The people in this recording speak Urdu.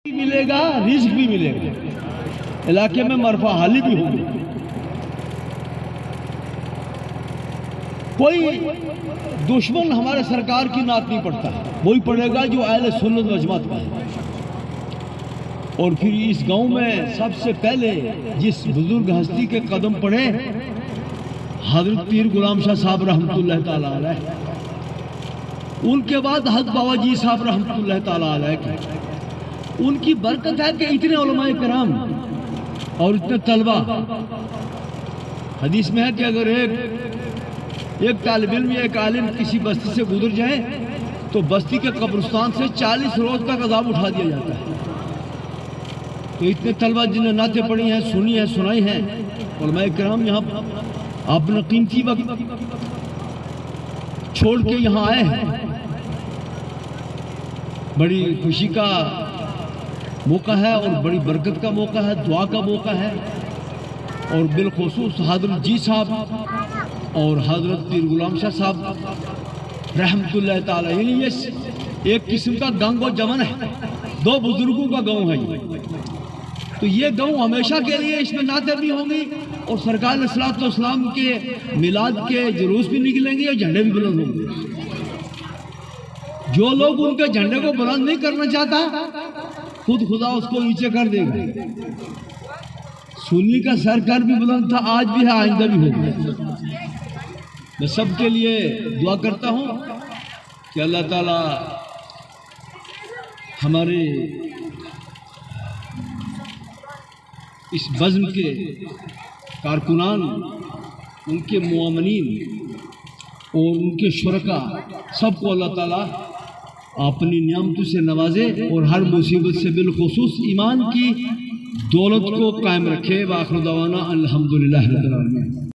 ملے گا، رزق بھی ملے گا، علاقے میں مرفع حالی بھی ہوگی۔ کوئی دشمن ہمارے سرکار کی نعت نہیں پڑھتا، وہی پڑھے گا جو اہل سنت و جماعت کا ہے۔ اور پھر اس گاؤں میں سب سے پہلے جس بزرگ ہستی کے قدم پڑے حضرت پیر غلام شاہ صاحب رحمۃ اللہ تعالیٰ علیہ، ان کے بعد حضرت بابا جی صاحب رحمۃ اللہ تعالیٰ علیہ کی ان کی برکت ہے کہ اتنے علماء کرام اور اتنے طلبہ۔ حدیث میں ہے کہ اگر ایک طالب علم یا ایک عالم کسی بستی سے گزر جائے تو بستی کے قبرستان سے 40 روز کا عذاب اٹھا دیا جاتا ہے۔ تو اتنے طلبہ جنہیں نعتیں پڑھی ہیں، سنی ہیں، سنائی ہیں، علماء کرام یہاں اپنا قیمتی وقت چھوڑ کے یہاں آئے ہیں۔ بڑی خوشی کا موقع ہے اور بڑی برکت کا موقع ہے، دعا کا موقع ہے۔ اور بالخصوص حضرت جی صاحب اور حضرت پیر غلام شاہ صاحب رحمۃ اللہ تعالیٰ، یعنی یہ ایک قسم کا گنگ و جمن ہے، دو بزرگوں کا گاؤں ہے یہ۔ تو یہ گاؤں ہمیشہ کے لیے اس میں نعتیں بھی ہوں گی اور سرکار علیہ الصلوۃ والسلام کے میلاد کے جلوس بھی نکلیں گے اور جھنڈے بھی بلند ہوں گے۔ جو لوگ ان کے جھنڈے کو بلند نہیں کرنا چاہتا خود خدا اس کو نیچے کر دے گا۔ سنی کا سرکار بھی بلند تھا، آج بھی ہے، آئندہ بھی ہوگا۔ میں سب کے لیے دعا کرتا ہوں کہ اللہ تعالیٰ ہمارے اس بزم کے کارکنان، ان کے معاونین اور ان کے شرکاء سب کو اللہ تعالیٰ اپنی نعمتوں سے نوازے اور ہر مصیبت سے بالخصوص ایمان کی دولت کو قائم رکھے۔ وآخر دعوانا الحمدللہ رب العالمین۔